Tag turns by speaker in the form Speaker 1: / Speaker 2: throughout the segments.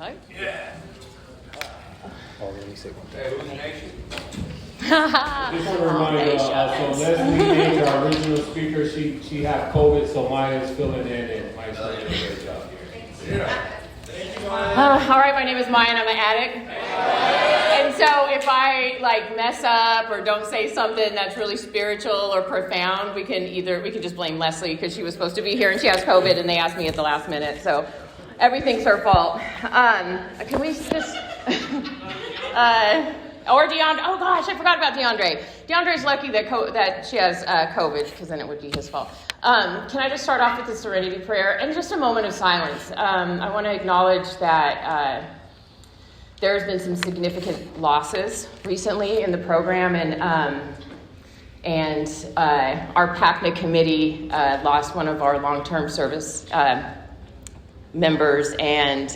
Speaker 1: Hi.
Speaker 2: Yeah.
Speaker 3: Oh, let me say one thing.
Speaker 2: Hey, who's the nation?
Speaker 4: I just want to remind you, so Leslie is our original speaker. She had COVID, so Maya's filling in, and Maya's doing a great job here.
Speaker 2: Yeah. Thank you, Maya.
Speaker 1: All right, my name is Maya and I'm an addict. And so if I mess up or don't say something that's really spiritual or profound, we can just blame Leslie because she was supposed to be here and she has COVID and they asked me at the last minute. So everything's her fault. Can we just... or DeAndre. Oh gosh, I forgot about DeAndre. DeAndre's lucky that she has COVID, because then it would be his fault. Can I just start off with the serenity prayer and just a moment of silence? I want to acknowledge that there's been some significant losses recently in the program, and our PACNA committee lost one of our long-term service members, and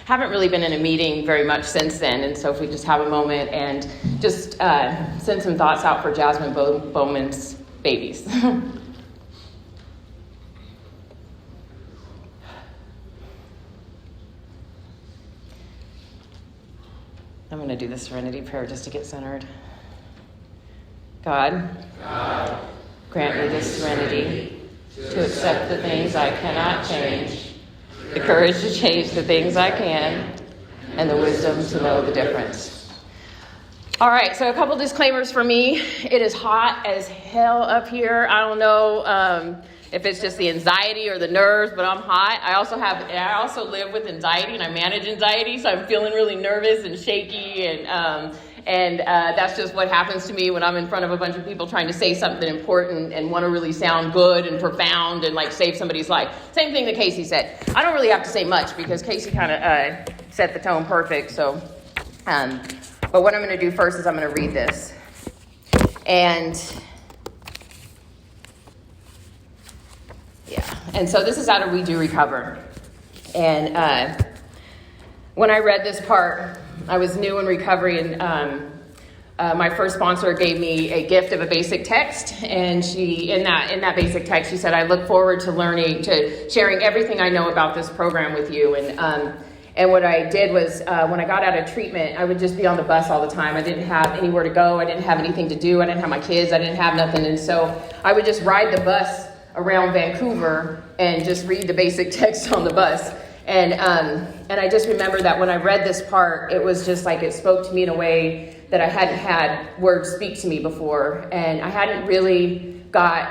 Speaker 1: haven't really been in a meeting very much since then. And so if we just have a moment and just send some thoughts out for Jasmine Bowman's babies. I'm going to do the serenity prayer just to get centered. God, grant me the serenity to accept the things I cannot change, the courage to change the things I can, and the wisdom to know the difference. All right, so a couple disclaimers for me. It is hot as hell up here. I don't know if it's just the anxiety or the nerves, but I'm hot. I also live with anxiety and I manage anxiety, so I'm feeling really nervous and shaky, and that's just what happens to me when I'm in front of a bunch of people trying to say something important and want to really sound good and profound and save somebody's life. Same thing that Casey said. I don't really have to say much because Casey kind of set the tone perfect. So, but what I'm going to do first is I'm going to read this. And so this is out of We Do Recover. And when I read this part, I was new in recovery, and my first sponsor gave me a gift of a basic text, and she, in that basic text, she said, "I look forward to sharing everything I know about this program with you." And what I did was, when I got out of treatment, I would just be on the bus all the time. I didn't have anywhere to go. I didn't have anything to do. I didn't have my kids. I didn't have nothing, and so I would just ride the bus around Vancouver and just read the basic text on the bus. And I just remember that when I read this part, it was just it spoke to me in a way that I hadn't had words speak to me before. And I hadn't really got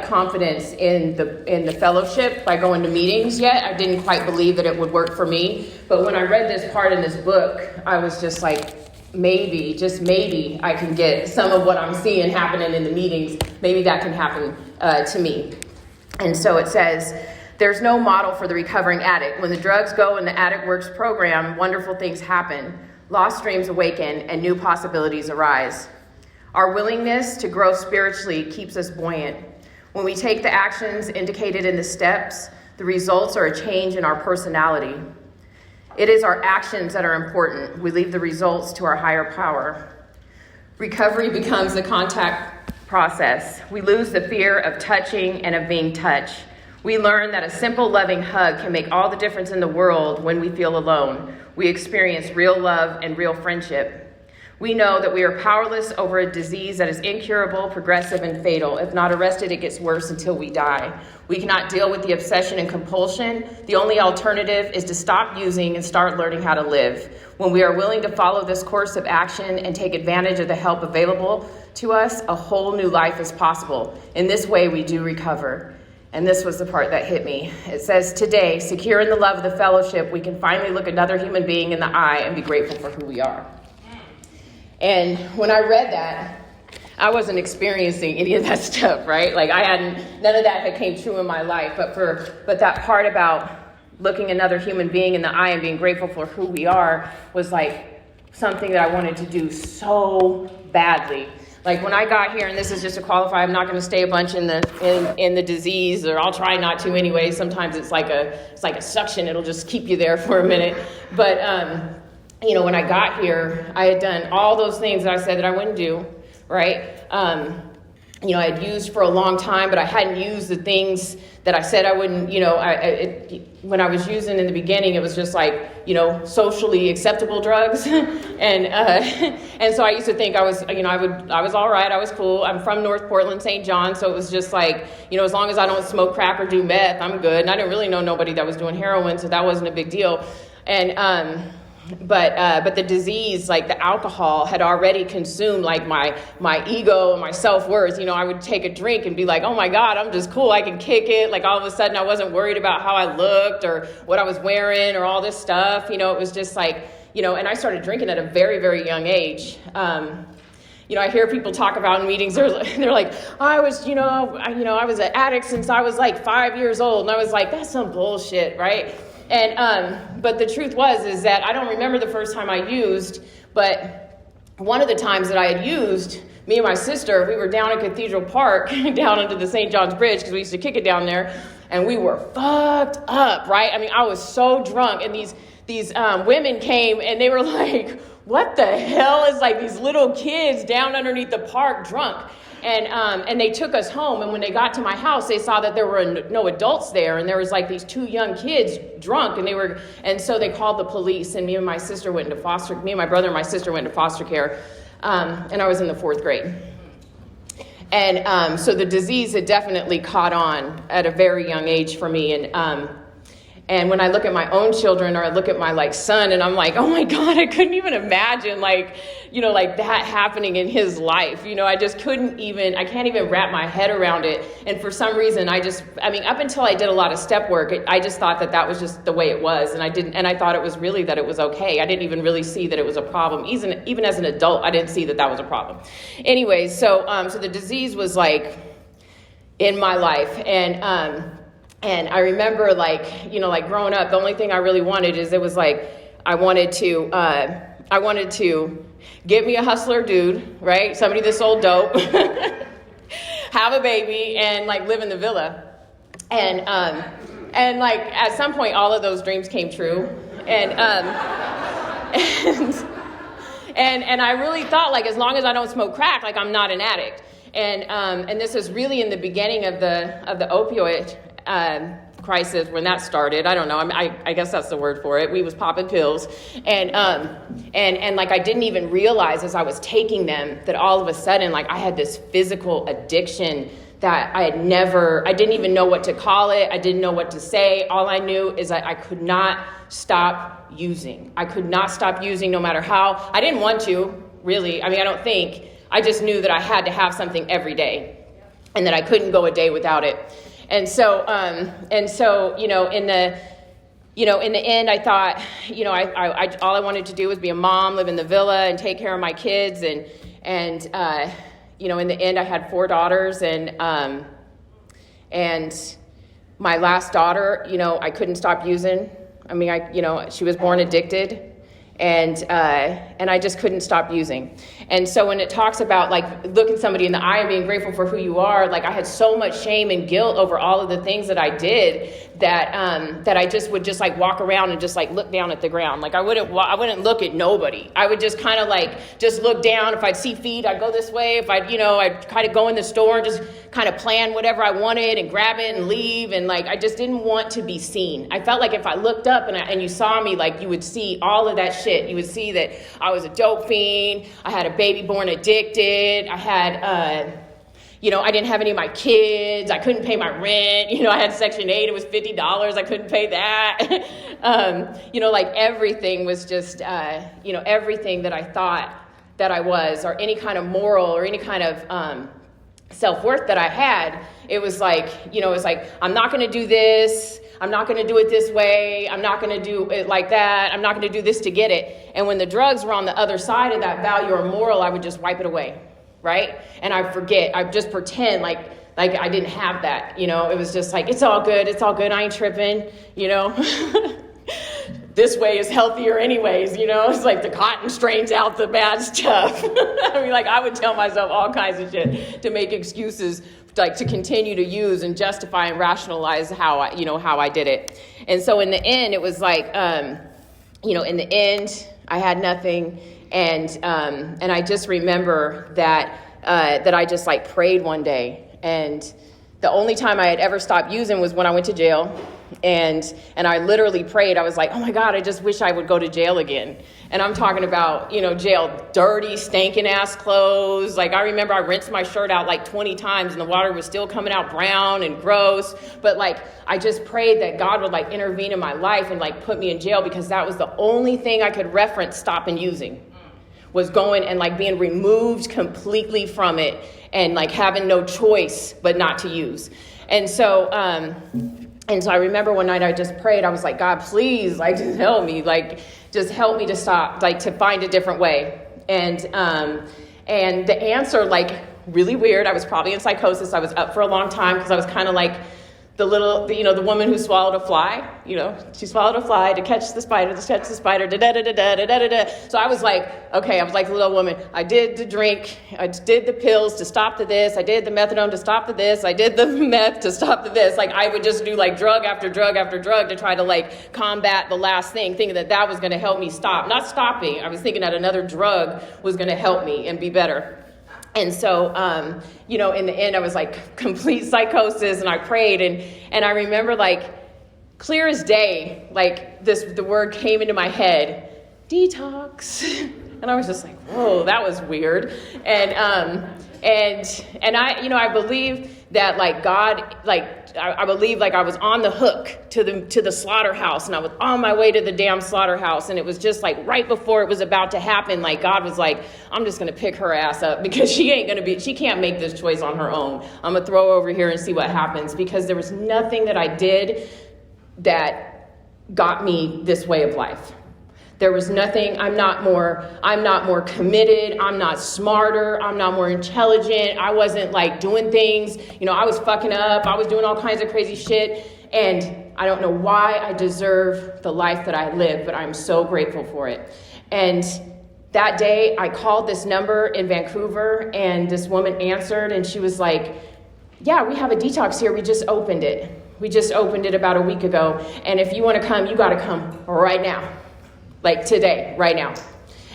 Speaker 1: confidence in the fellowship by going to meetings yet. I didn't quite believe that it would work for me. But when I read this part in this book, I was just maybe, just maybe, I can get some of what I'm seeing happening in the meetings. Maybe that can happen to me. And so it says, "There's no model for the recovering addict. When the drugs go in the Addict Works program, wonderful things happen. Lost dreams awaken and new possibilities arise. Our willingness to grow spiritually keeps us buoyant. When we take the actions indicated in the steps, the results are a change in our personality. It is our actions that are important. We leave the results to our higher power. Recovery becomes a contact process. We lose the fear of touching and of being touched. We learn that a simple, loving hug can make all the difference in the world when we feel alone. We experience real love and real friendship. We know that we are powerless over a disease that is incurable, progressive, and fatal. If not arrested, it gets worse until we die. We cannot deal with the obsession and compulsion. The only alternative is to stop using and start learning how to live. When we are willing to follow this course of action and take advantage of the help available to us, a whole new life is possible. In this way, we do recover." And this was the part that hit me. It says, "Today, secure in the love of the fellowship, we can finally look another human being in the eye and be grateful for who we are." And when I read that, I wasn't experiencing any of that stuff, right? None of that had came true in my life. But that part about looking another human being in the eye and being grateful for who we are was something that I wanted to do so badly. When I got here, and this is just to qualify, I'm not going to stay a bunch in the disease, or I'll try not to anyway. Sometimes it's like a suction; it'll just keep you there for a minute. But when I got here, I had done all those things that I said that I wouldn't do, right? I had used for a long time, but I hadn't used the things that I said I wouldn't, when I was using in the beginning, it was just like, socially acceptable drugs. and so I used to think I was all right. I was cool. I'm from North Portland, St. John. So it was just like, as long as I don't smoke crack or do meth, I'm good. And I didn't really know nobody that was doing heroin. So that wasn't a big deal. And, but the disease, like the alcohol, had already consumed like my ego and my self-worth. I would take a drink and be like, oh my God, I'm just cool. I can kick it. Like all of a sudden I wasn't worried about how I looked or what I was wearing or all this stuff. It was just like, and I started drinking at a very, very young age. I hear people talk about in meetings, they're like, I was an addict since I was like 5 years old. And I was like, that's some bullshit, right? And, but the truth is that I don't remember the first time I used, but one of the times that I had used, me and my sister, we were down at Cathedral Park, down under the St. John's Bridge, because we used to kick it down there, and we were fucked up, right? I mean, I was so drunk, and these women came, and they were like, what the hell is like these little kids down underneath the park drunk? And they took us home, and when they got to my house, they saw that there were no adults there, and there was like these 2 young kids drunk, and so they called the police, and me and my brother and my sister went into foster care, and I was in the 4th grade. And so the disease had definitely caught on at a very young age for me, and when I look at my own children, or I look at my son, and I'm like, oh my God, I couldn't even imagine like that happening in his life. I just I can't even wrap my head around it. And for some reason, up until I did a lot of step work, I just thought that was just the way it was. And I thought it was really that it was okay. I didn't even really see that it was a problem. Even as an adult, I didn't see that was a problem. Anyways, so the disease was like in my life. And I remember growing up, the only thing I really wanted is I wanted to get me a hustler dude, right? Somebody that sold dope, have a baby, and live in the villa. And at some point, all of those dreams came true. And I really thought as long as I don't smoke crack, I'm not an addict. And this is really in the beginning of the opioid crisis when that started. I don't know. I guess that's the word for it. We was popping pills, and I didn't even realize as I was taking them that all of a sudden I had this physical addiction that I didn't even know what to call it. I didn't know what to say. All I knew is I could not stop using. I could not stop using no matter how. I didn't want to, really. I don't think. I just knew that I had to have something every day and that I couldn't go a day without it. And so, in the end, I thought, I all I wanted to do was be a mom, live in the villa, and take care of my kids. And in the end, I had 4 daughters, and my last daughter, I couldn't stop using. She was born addicted. And I just couldn't stop using. And so when it talks about looking somebody in the eye and being grateful for who you are, I had so much shame and guilt over all of the things that I did that I just would just walk around and just look down at the ground. I wouldn't look at nobody. I would just kind of just look down. If I'd see feet, I'd go this way. If I'd kind of go in the store and just kind of plan whatever I wanted and grab it and leave. And I just didn't want to be seen. I felt like if I looked up and you saw me, you would see all of that shit. You would see that I was a dope fiend. I had a baby born addicted. I had, I didn't have any of my kids. I couldn't pay my rent. I had Section 8. It was $50. I couldn't pay that. Everything was just, everything that I thought that I was, or any kind of moral or any kind of self-worth that I had, it was I'm not going to do this. I'm not going to do it this way. I'm not going to do it like that. I'm not going to do this to get it. And when the drugs were on the other side of that value or moral, I would just wipe it away, right? And I forget. I just pretend like I didn't have that. It was just it's all good. It's all good. I ain't tripping. This way is healthier anyways. It's the cotton strains out the bad stuff. I would tell myself all kinds of shit to make excuses to continue to use and justify and rationalize how I did it. And so in the end, it was in the end, I had nothing. And I just remember that that I just like prayed one day. And the only time I had ever stopped using was when I went to jail. And I literally prayed. I was like, oh my God, I just wish I would go to jail again. And I'm talking about, jail, dirty, stinking ass clothes. Like I remember I rinsed my shirt out like 20 times and the water was still coming out brown and gross. But like, I just prayed that God would like intervene in my life and like put me in jail, because that was the only thing I could reference stopping using, was going and like being removed completely from it and like having no choice but not to use. And so I remember one night I just prayed. I was like, God, please, like, just help me. Like, just help me to stop, like, to find a different way. And the answer, like, really weird. I was probably in psychosis. I was up for a long time because I was kind of like the woman who swallowed a fly. She swallowed a fly to catch the spider, da-da-da-da-da-da-da-da-da. So I was like, okay, I was like the little woman. I did the drink. I did the pills to stop the this. I did the methadone to stop the this. I did the meth to stop the this. Like I would just do like drug after drug after drug to try to like combat the last thing, thinking that was going to help me stop. Not stopping. I was thinking that another drug was going to help me and be better. And so, in the end, I was like complete psychosis, and I prayed, and I remember like clear as day, like the word came into my head, detox. And I was just like, whoa, that was weird. And I believe that like God, like I believe like I was on the hook to the slaughterhouse, and I was on my way to the damn slaughterhouse, and it was just like right before it was about to happen, like God was like, I'm just gonna pick her ass up, because she can't make this choice on her own. I'm gonna throw her over here and see what happens, because there was nothing that I did that got me this way of life. There was nothing. I'm not more committed. I'm not smarter. I'm not more intelligent. I wasn't like doing things. I was fucking up. I was doing all kinds of crazy shit. And I don't know why I deserve the life that I live, but I'm so grateful for it. And that day I called this number in Vancouver, and this woman answered, and she was like, yeah, we have a detox here. We just opened it. We just opened it about a week ago. And if you want to come, you got to come right now. Like today, right now.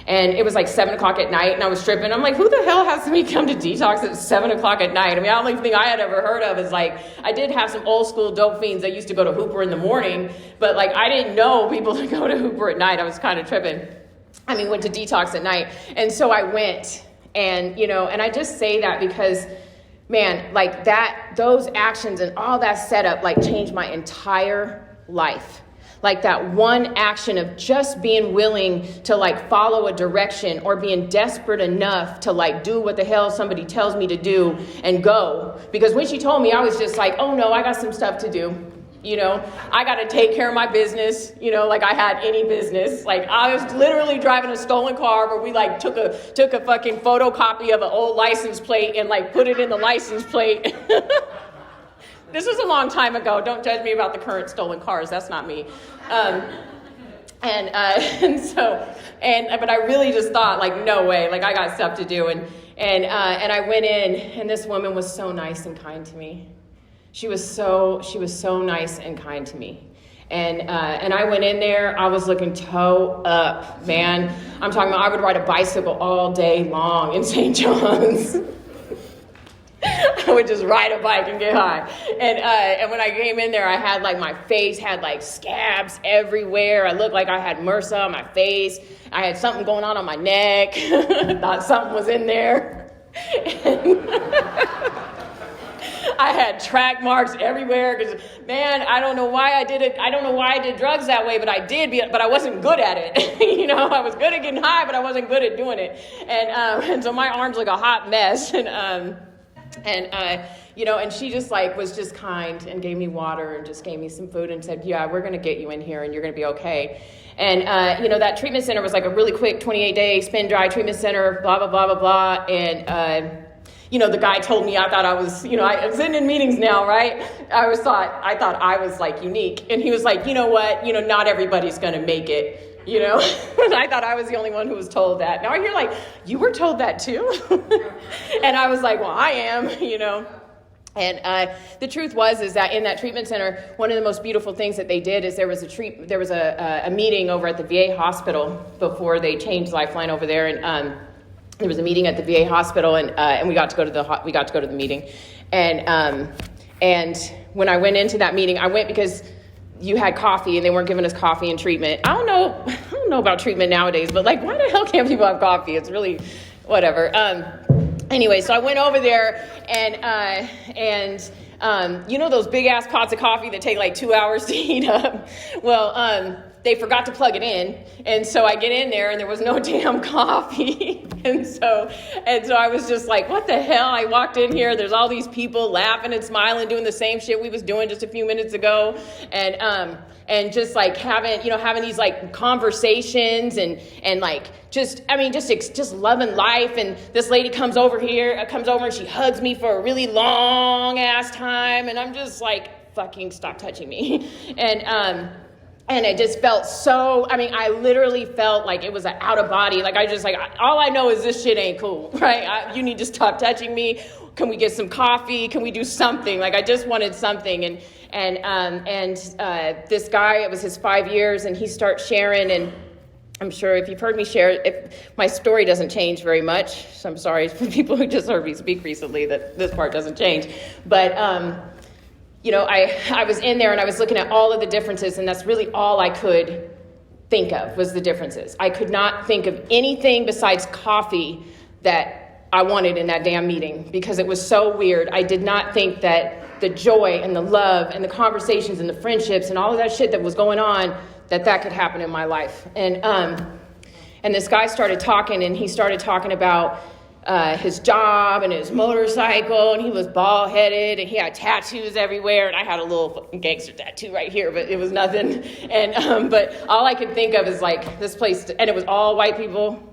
Speaker 1: And it was like 7 o'clock at night, and I was tripping. I'm like, who the hell has me come to detox at 7 o'clock at night? I mean, the only thing I had ever heard of is like, I did have some old school dope fiends that used to go to Hooper in the morning, but like, I didn't know people to go to Hooper at night. I was kind of tripping. Went to detox at night. And so I went, and, and I just say that because, man, like those actions and all that setup, like changed my entire life. Like that one action of just being willing to like follow a direction, or being desperate enough to like do what the hell somebody tells me to do and go. Because when she told me, I was just like, oh no, I got some stuff to do. I got to take care of my business, like I had any business. Like I was literally driving a stolen car where we like took a fucking photocopy of an old license plate and like put it in the license plate. This was a long time ago. Don't judge me about the current stolen cars. That's not me. But I really just thought like, no way, like I got stuff to do. And I went in, and this woman was so nice and kind to me. She was so nice and kind to me. And I went in there, I was looking toe up, man. I'm talking about I would ride a bicycle all day long in St. John's. I would just ride a bike and get high. And when I came in there, I had like my face had like scabs everywhere. I looked like I had MRSA on my face. I had something going on my neck. Thought something was in there. I had track marks everywhere because, man, I don't know why I did it. I don't know why I did drugs that way, but I did, but I wasn't good at it. I was good at getting high, but I wasn't good at doing it. And so my arms look a hot mess. And she just like was just kind and gave me water and just gave me some food and said, yeah, we're going to get you in here and you're going to be okay. And, that treatment center was like a really quick 28-day spin dry treatment center, blah, blah, blah, blah, blah. And, the guy told me, I thought I was, I'm sitting in meetings now, right? I thought I was like unique. And he was like, you know what, not everybody's going to make it. And I thought I was the only one who was told that. Now I hear like, you were told that too? And I was like, well, I am, And the truth is that in that treatment center, one of the most beautiful things that they did is there was a meeting over at the VA hospital before they changed Lifeline over there. there was a meeting at the VA hospital, and we got to go to the meeting, and when I went into that meeting, I went because you had coffee and they weren't giving us coffee and treatment. I don't know about treatment nowadays, but like, why the hell can't people have coffee? It's really whatever. Anyway, so I went over there and you know those big ass pots of coffee that take like 2 hours to heat up? Well, they forgot to plug it in. And so I get in there and there was no damn coffee. and so I was just like, what the hell? I walked in here, there's all these people laughing and smiling, doing the same shit we was doing just a few minutes ago. And just like having these like conversations and like, just loving life. And this lady comes over and she hugs me for a really long ass time. And I'm just like, fucking stop touching me. And it just felt so, I literally felt like it was an out of body. Like all I know is this shit ain't cool, right? You need to stop touching me. Can we get some coffee? Can we do something? Like I just wanted something. And this guy, it was his 5 years, and he starts sharing, and I'm sure if you've heard me share, if my story doesn't change very much, so I'm sorry for people who just heard me speak recently that this part doesn't change. But, I was in there and I was looking at all of the differences, and that's really all I could think of was the differences. I could not think of anything besides coffee that I wanted in that damn meeting because it was so weird. I did not think that the joy and the love and the conversations and the friendships and all of that shit that was going on, that could happen in my life. And this guy started talking, and he started talking about his job and his motorcycle, and he was bald-headed, and he had tattoos everywhere, and I had a little fucking gangster tattoo right here, but it was nothing. And but all I could think of is like this place, and it was all white people.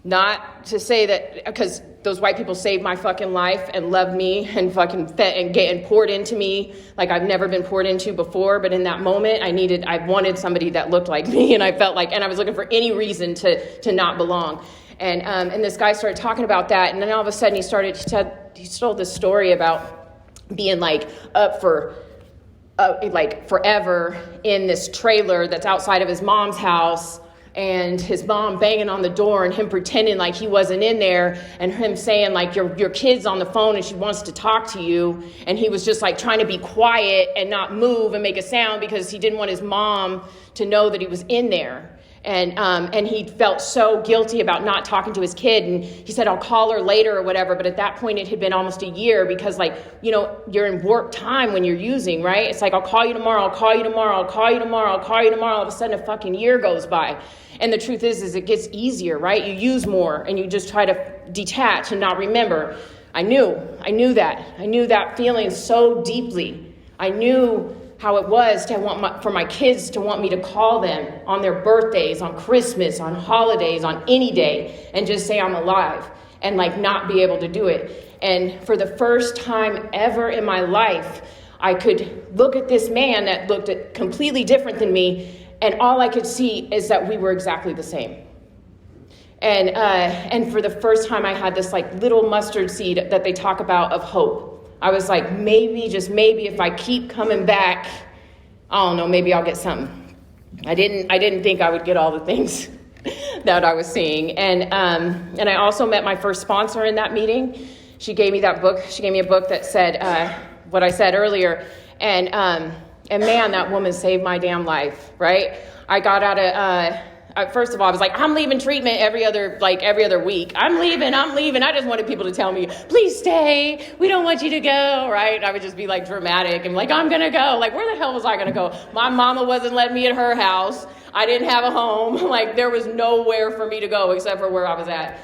Speaker 1: Not to say that, because those white people saved my fucking life and loved me and fucking fed and poured into me like I've never been poured into before. But in that moment, I wanted somebody that looked like me, and I felt like, and I was looking for any reason to not belong. And this guy started talking about that, and then all of a sudden he told this story about being like up for like forever in this trailer that's outside of his mom's house, and his mom banging on the door and him pretending like he wasn't in there, and him saying like your kid's on the phone and she wants to talk to you, and he was just like trying to be quiet and not move and make a sound because he didn't want his mom to know that he was in there. And he felt so guilty about not talking to his kid. And he said, I'll call her later or whatever. But at that point, it had been almost a year because, like, you're in work time when you're using, right? It's like, I'll call you tomorrow. I'll call you tomorrow. I'll call you tomorrow. I'll call you tomorrow. All of a sudden, a fucking year goes by. And the truth is it gets easier, right? You use more and you just try to detach and not remember. I knew that. I knew that feeling so deeply. I knew how it was to for my kids to want me to call them on their birthdays, on Christmas, on holidays, on any day, and just say I'm alive and like not be able to do it. And for the first time ever in my life, I could look at this man that looked completely different than me, and all I could see is that we were exactly the same. And for the first time, I had this like little mustard seed that they talk about of hope. I was like, maybe, just maybe, if I keep coming back, I don't know, maybe I'll get something. I didn't think I would get all the things that I was seeing. And I also met my first sponsor in that meeting. She gave me that book. She gave me a book that said what I said earlier. And man, that woman saved my damn life, right? I got out of... First of all, I was like, I'm leaving treatment every other week. I'm leaving. I just wanted people to tell me, please stay. We don't want you to go, right? I would just be like dramatic and like, I'm going to go. Like, where the hell was I going to go? My mama wasn't letting me at her house. I didn't have a home. Like, there was nowhere for me to go except for where I was at.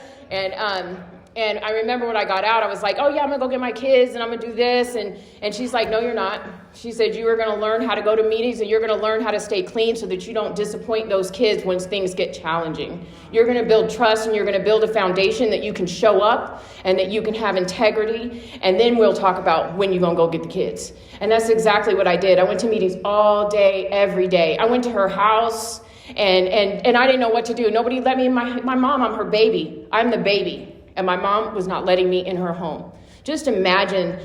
Speaker 1: And I remember when I got out, I was like, oh yeah, I'm gonna go get my kids and I'm gonna do this. And she's like, no, you're not. She said, you are gonna learn how to go to meetings and you're gonna learn how to stay clean so that you don't disappoint those kids when things get challenging. You're gonna build trust and you're gonna build a foundation that you can show up and that you can have integrity. And then we'll talk about when you're gonna go get the kids. And that's exactly what I did. I went to meetings all day, every day. I went to her house and I didn't know what to do. Nobody let me in my mom, I'm her baby. I'm the baby. And my mom was not letting me in her home. Just imagine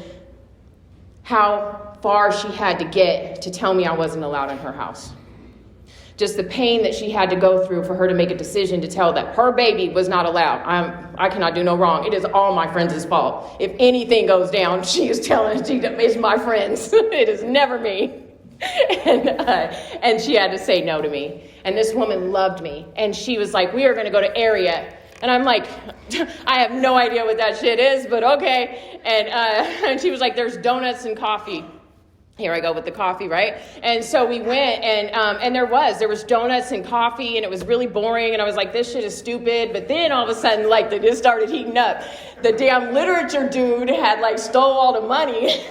Speaker 1: how far she had to get to tell me I wasn't allowed in her house. just the pain that she had to go through for her to make a decision to tell that her baby was not allowed. I cannot do no wrong. It is all my friends' fault. If anything goes down, she is telling it's my friends. It is never me. And she had to say no to me. And this woman loved me. And she was like, we are going to go to area. And I'm like, I have no idea what that shit is, but okay. And she was like, there's donuts and coffee. Here I go with the coffee, right? And so we went, and there was donuts and coffee, and it was really boring. And I was like, this shit is stupid. But then all of a sudden, like, they just started heating up. The damn literature dude had like stole all the money.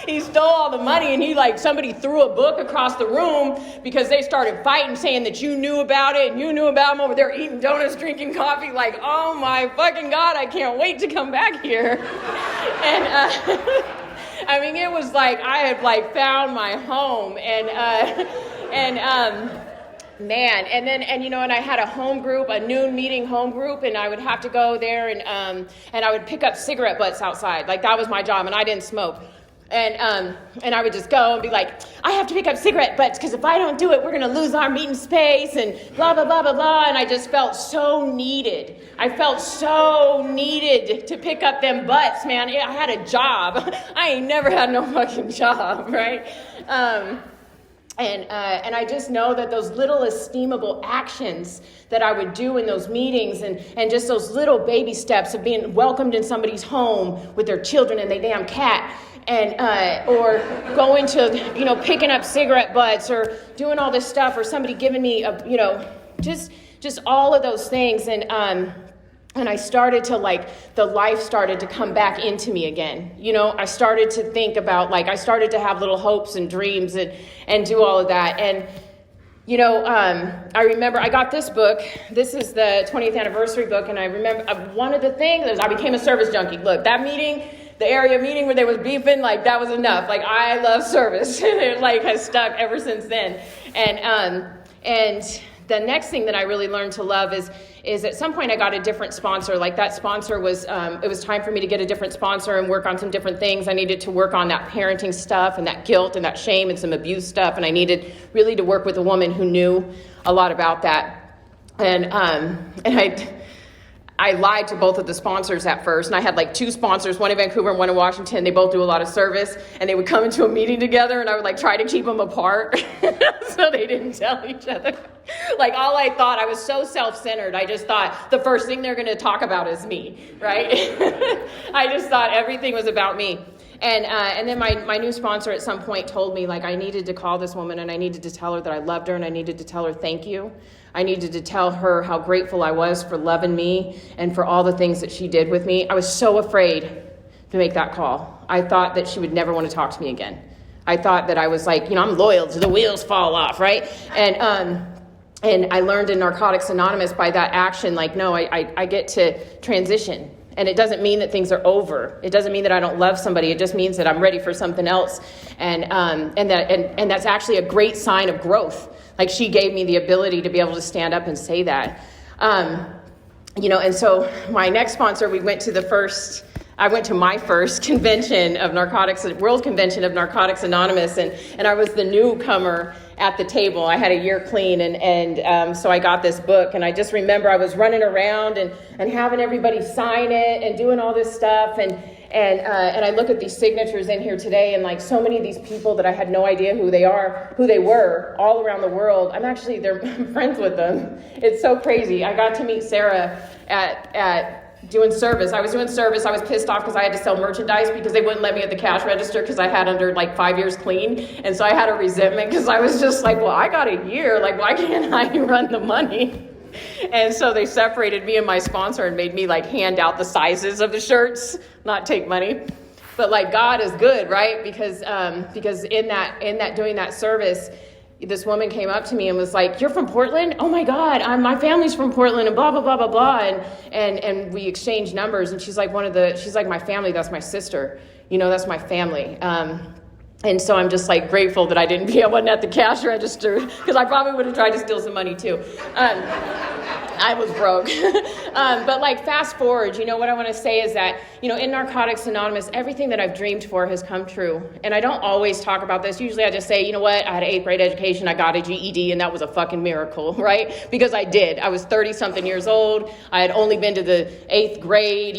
Speaker 1: He stole all the money, and somebody threw a book across the room because they started fighting, saying that you knew about it and you knew about them over there eating donuts, drinking coffee. Like, oh my fucking God, I can't wait to come back here. And I mean, it was like I had like found my home, man, and I had a home group, a noon meeting home group, and I would have to go there and I would pick up cigarette butts outside. Like, that was my job, and I didn't smoke. And I would just go and be like, I have to pick up cigarette butts because if I don't do it, we're going to lose our meeting space and blah, blah, blah, blah, blah. And I just felt so needed. I felt so needed to pick up them butts, man. I had a job. I ain't never had no fucking job, right? And I just know that those little esteemable actions that I would do in those meetings and just those little baby steps of being welcomed in somebody's home with their children and their damn cat, and or going to, picking up cigarette butts or doing all this stuff, or somebody giving me just all of those things. And I started to the life started to come back into me again. I started to think about, I started to have little hopes and dreams and do all of that. And, I remember I got this book. This is the 20th anniversary book. And I remember one of the things is I became a service junkie. Look, that meeting, the area meeting where they was beefing, that was enough. I love service. It has stuck ever since then. And the next thing that I really learned to love is at some point I got a different sponsor. That sponsor was, it was time for me to get a different sponsor and work on some different things. I needed to work on that parenting stuff and that guilt and that shame and some abuse stuff. And I needed really to work with a woman who knew a lot about that. And I lied to both of the sponsors at first, and I had two sponsors, one in Vancouver and one in Washington. They both do a lot of service, and they would come into a meeting together, and I would try to keep them apart so they didn't tell each other. All I thought, I was so self-centered. I just thought the first thing they're going to talk about is me, right? I just thought everything was about me. And then my new sponsor at some point told me, I needed to call this woman, and I needed to tell her that I loved her, and I needed to tell her thank you. I needed to tell her how grateful I was for loving me and for all the things that she did with me. I was so afraid to make that call. I thought that she would never want to talk to me again. I thought that I was I'm loyal till the wheels fall off, right? And I learned in Narcotics Anonymous by that action, no, I get to transition. And it doesn't mean that things are over. It doesn't mean that I don't love somebody. It just means that I'm ready for something else. And that's actually a great sign of growth. She gave me the ability to be able to stand up and say that. And so my next sponsor, I went to my first convention of Narcotics, World Convention of Narcotics Anonymous, and I was the newcomer at the table. I had a year clean, and so I got this book, and I just remember I was running around and having everybody sign it and doing all this stuff, and I look at these signatures in here today, and so many of these people that I had no idea who they were all around the world. They're friends with them. It's so crazy. I got to meet Sarah at doing service. I was doing service. I was pissed off because I had to sell merchandise because they wouldn't let me at the cash register because I had under 5 years clean. And so I had a resentment because I was just well, I got a year. Why can't I run the money? And so they separated me and my sponsor and made me hand out the sizes of the shirts, not take money. But God is good, right? Because in that doing that service, this woman came up to me and was like, "You're from Portland? Oh my God, my family's from Portland," and blah blah blah blah blah. And we exchanged numbers, and she's like my family. That's my sister. That's my family. And so I'm just grateful that I wasn't at the cash register because I probably would have tried to steal some money too. I was broke. But like fast forward, what I want to say is that, in Narcotics Anonymous, everything that I've dreamed for has come true. And I don't always talk about this. Usually I just say, you know what, I had an 8th grade education, I got a GED, and that was a fucking miracle, right? Because I did. I was 30 something years old. I had only been to the 8th grade,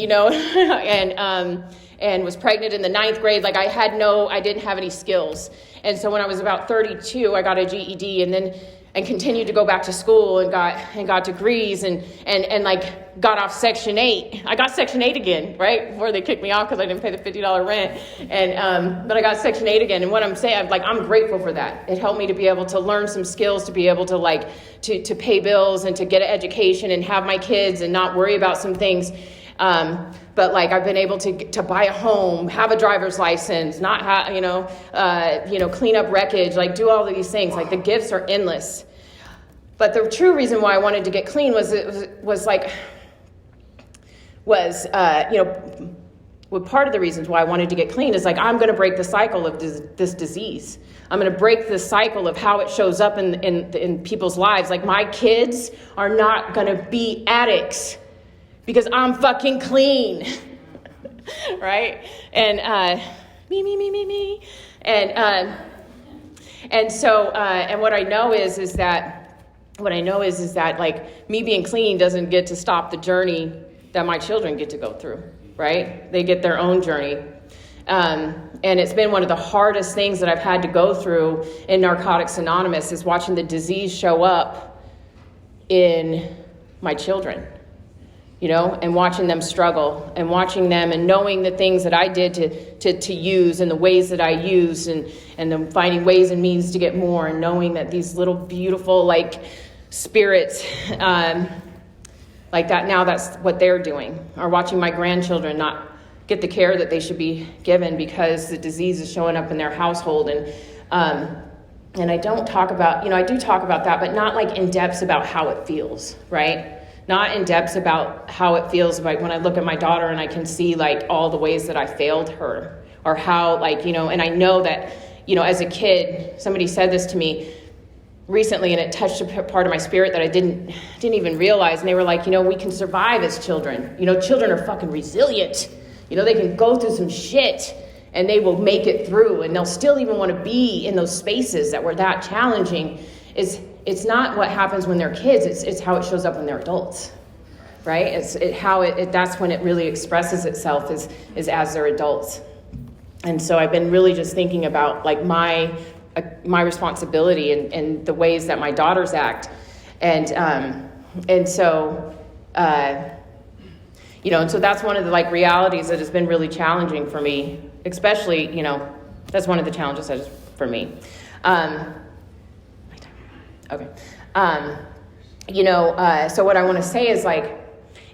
Speaker 1: and was pregnant in the 9th grade. Like I didn't have any skills. And so when I was about 32, I got a GED and continued to go back to school and got degrees and like got off Section 8. I got Section 8 again, right? Before they kicked me off because I didn't pay the $50 rent. But I got Section 8 again. And what I'm saying, I'm grateful for that. It helped me to be able to learn some skills, to be able to to pay bills and to get an education and have my kids and not worry about some things. But I've been able to buy a home, have a driver's license, not clean up wreckage, do all of these things. The gifts are endless. But the true reason why I wanted to get clean was part of the reasons why I wanted to get clean is I'm going to break the cycle of this disease. I'm going to break the cycle of how it shows up in people's lives. My kids are not going to be addicts. Because I'm fucking clean, right? And me. And so what I know is that me being clean doesn't get to stop the journey that my children get to go through, right? They get their own journey. And it's been one of the hardest things that I've had to go through in Narcotics Anonymous is watching the disease show up in my children. And watching them struggle and watching them and knowing the things that I did to use and the ways that I used and then finding ways and means to get more and knowing that these little beautiful spirits that now that's what they're doing, or watching my grandchildren not get the care that they should be given because the disease is showing up in their household. And I don't talk about, I do talk about that, but not in depth about how it feels, right? Not in depth about how it feels when I look at my daughter and I can see all the ways that I failed her or how and I know that, as a kid, somebody said this to me recently and it touched a part of my spirit that I didn't even realize. And they were we can survive as children. Children are fucking resilient. They can go through some shit and they will make it through and they'll still even want to be in those spaces that were that challenging. It's not what happens when they're kids. It's how it shows up when they're adults, right? That's when it really expresses itself is as they're adults. And so I've been really just thinking about my responsibility and the ways that my daughters act, and so and so that's one of the realities that has been really challenging for me, especially that's one of the challenges that is for me. Okay. So what I want to say is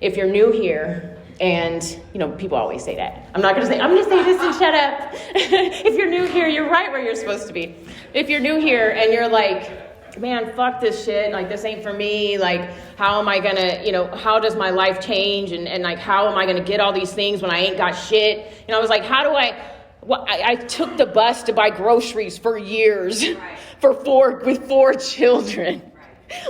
Speaker 1: if you're new here and, people always say that. I'm going to say this and shut up. If you're new here, you're right where you're supposed to be. If you're new here and you're man, fuck this shit. This ain't for me. How am I going to, how does my life change? And how am I going to get all these things when I ain't got shit? I was how do I took the bus to buy groceries for years. Right. with 4 children. Right.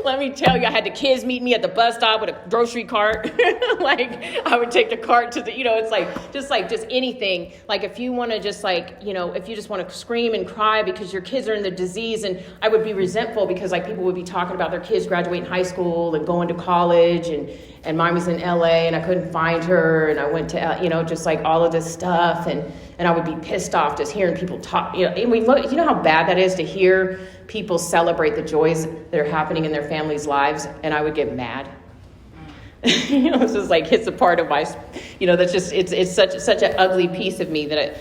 Speaker 1: Let me tell you, I had the kids meet me at the bus stop with a grocery cart. I would take the cart to the, it's just anything. If you want to just if you just want to scream and cry because your kids are in the disease, and I would be resentful because people would be talking about their kids graduating high school and going to college, and mine was in LA and I couldn't find her, and I went to, just all of this stuff, and I would be pissed off just hearing people talk, and we look, how bad that is to hear people celebrate the joys that are happening in their families' lives, and I would get mad. It's just it's a part of my, that's just, it's such an ugly piece of me that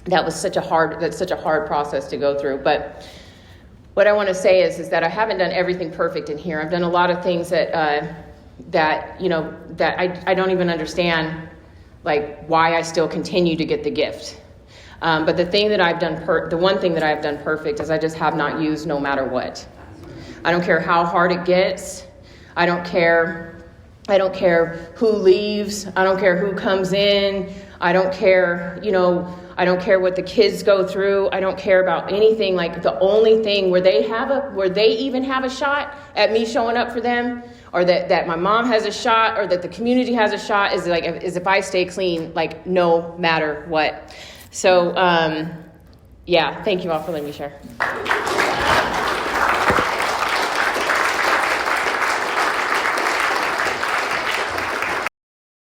Speaker 1: that's such a hard process to go through. But what I want to say is that I haven't done everything perfect in here. I've done a lot of things that I don't even understand, why I still continue to get the gift. But the thing that I've done, the one thing that I've done perfect is I just have not used no matter what. I don't care how hard it gets. I don't care who leaves. I don't care who comes in. I don't care, I don't care what the kids go through. I don't care about anything. The only thing where they even have a shot at me showing up for them, or that my mom has a shot, or that the community has a shot, is if I stay clean, like no matter what. So, yeah, thank you all for letting me share.